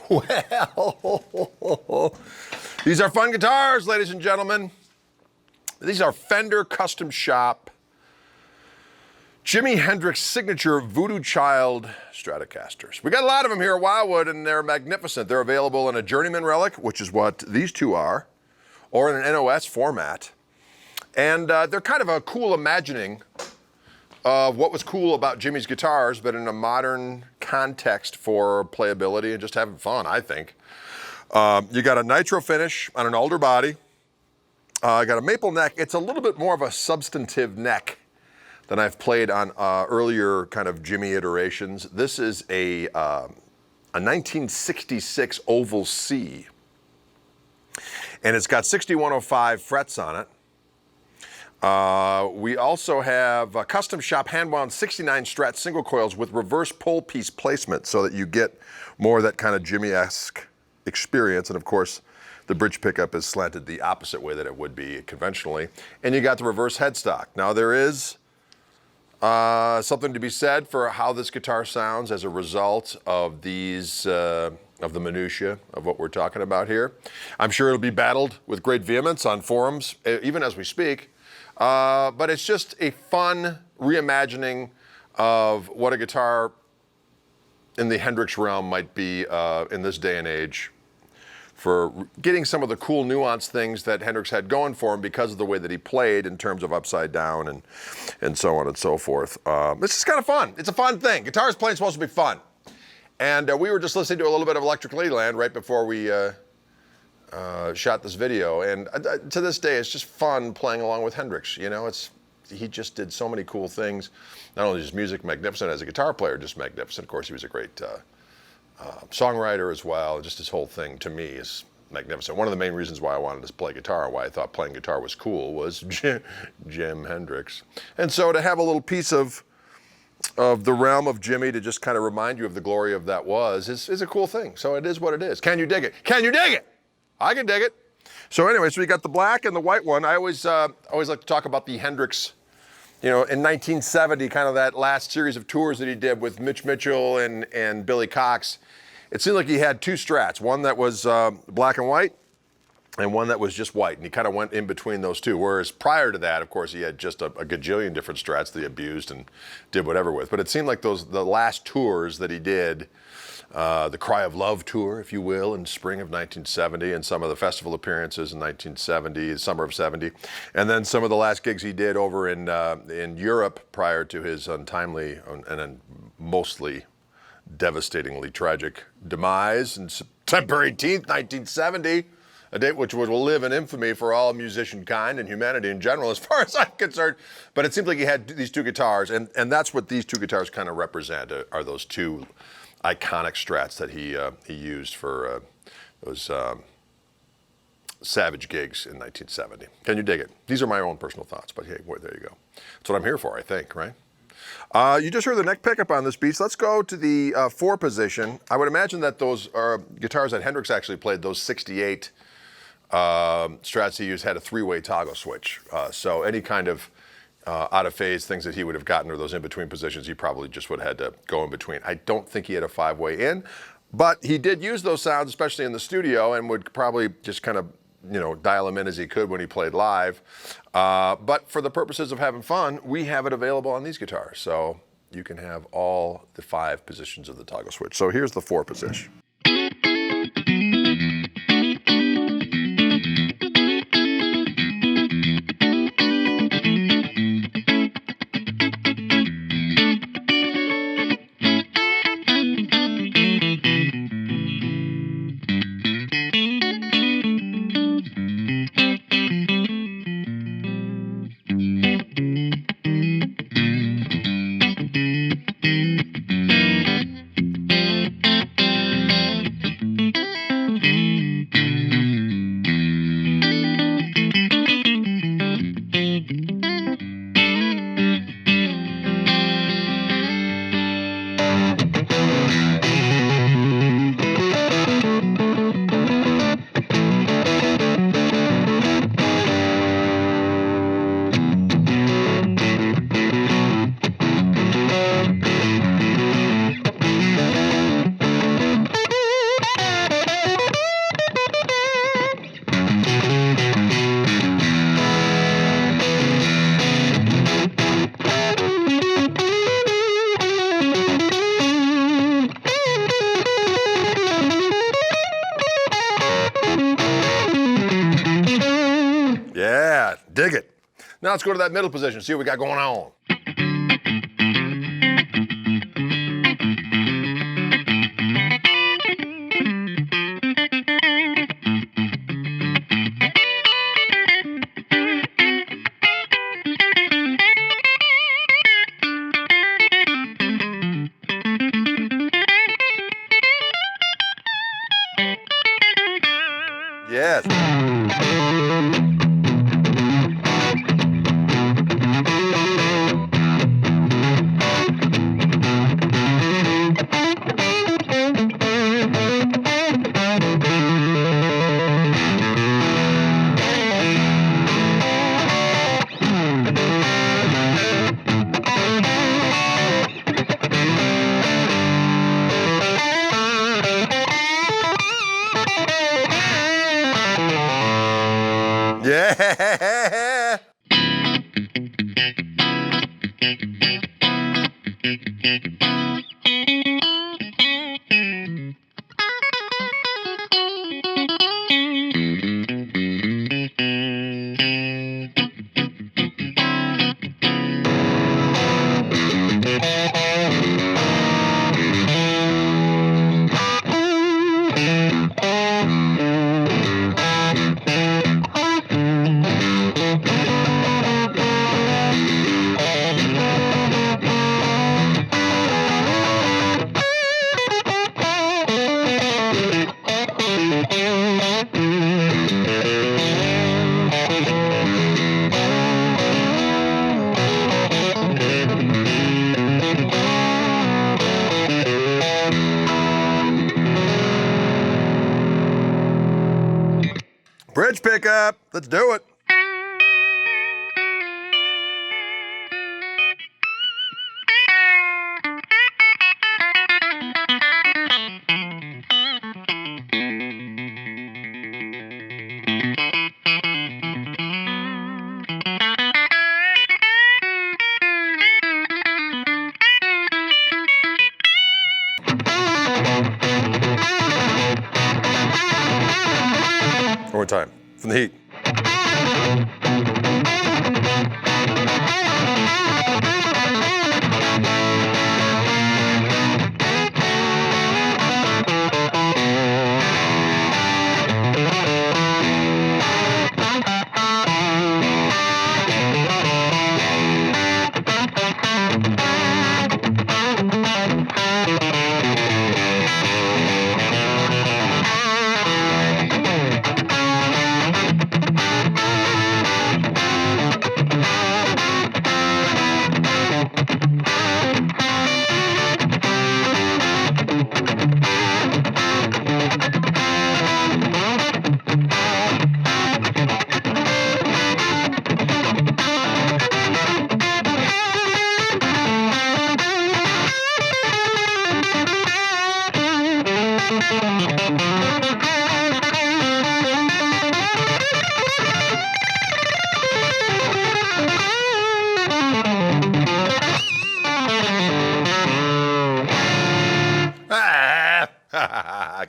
Well, these are fun guitars, ladies and gentlemen. These are Fender Custom Shop Jimi Hendrix signature Voodoo Child Stratocasters. We got a lot of them here at Wildwood, and they're magnificent. They're available in a journeyman relic, which is what these two are, or in an NOS format. And they're kind of a cool imagining of what was cool about Jimi's guitars, but in a modern context for playability and just having fun, I think. You got a nitro finish on an alder body. Got a maple neck. It's a little bit more of a substantive neck than I've played on earlier kind of Jimi iterations. This is a 1966 Oval C, and it's got 6105 frets on it. We also have a custom shop hand-wound 69 Strat single coils with reverse pole piece placement so that you get more of that kind of Jimi-esque experience. And of course, the bridge pickup is slanted the opposite way that it would be conventionally. And you got the reverse headstock. Now there is something to be said for how this guitar sounds as a result of these, of the minutia of what we're talking about here. I'm sure it'll be battled with great vehemence on forums, even as we speak. But it's just a fun reimagining of what a guitar in the Hendrix realm might be in this day and age, for getting some of the cool nuanced things that Hendrix had going for him because of the way that he played in terms of upside down and so on and so forth. This is kind of fun. It's a fun thing. Guitar is playing supposed to be fun. And we were just listening to a little bit of Electric Ladyland right before we shot this video. And to this day, it's just fun playing along with Hendrix. You know, he just did so many cool things. Not only is his music magnificent as a guitar player, just magnificent. Of course, he was a great songwriter as well. Just his whole thing to me is magnificent. One of the main reasons why I wanted to play guitar, why I thought playing guitar was cool, was Jim Hendrix. And so to have a little piece of the realm of Jimi to just kind of remind you of the glory of that is a cool thing. So it is what it is. Can you dig it? Can you dig it? I can dig it. So anyway, so we got the black and the white one. I always like to talk about the Hendrix, you know, in 1970, kind of that last series of tours that he did with Mitch Mitchell and Billy Cox. It seemed like he had two Strats, one that was black and white and one that was just white, and he kind of went in between those two. Whereas prior to that, of course, he had just a gajillion different Strats that he abused and did whatever with. But it seemed like the last tours that he did, the Cry of Love tour, if you will, in spring of 1970, and some of the festival appearances in 1970, summer of 70, and then some of the last gigs he did over in Europe prior to his untimely and mostly devastatingly tragic demise on September 18th, 1970, a date which will live in infamy for all musician kind and humanity in general, as far as I'm concerned. But it seems like he had these two guitars, and that's what these two guitars kind of represent, are those two iconic Strats that he used for those savage gigs in 1970. Can you dig it? These are my own personal thoughts, but hey, there you go. That's what I'm here for, I think, right? You just heard the neck pickup on this piece. Let's go to the 4 position. I would imagine that those are guitars that Hendrix actually played, those 68 Strats he used had a 3-way toggle switch. So any kind of out of phase things that he would have gotten, or those in between positions, he probably just would have had to go in between. I don't think he had a 5-way in, but he did use those sounds, especially in the studio, and would probably just kind of, you know, dial them in as he could when he played live. But for the purposes of having fun, we have it available on these guitars. So you can have all the 5 positions of the toggle switch. So here's the 4 position. Now let's go to that middle position, see what we got going on. Yes. Yeah. Bridge pickup, let's do it. One more time, from the heat.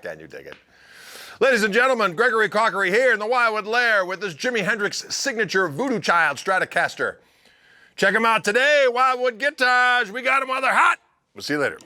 Can you dig it? Ladies and gentlemen, Gregory Cockery here in the Wildwood Lair with this Jimi Hendrix signature Voodoo Child Stratocaster. Check them out today, Wildwood Guitars. We got them while they're hot. We'll see you later.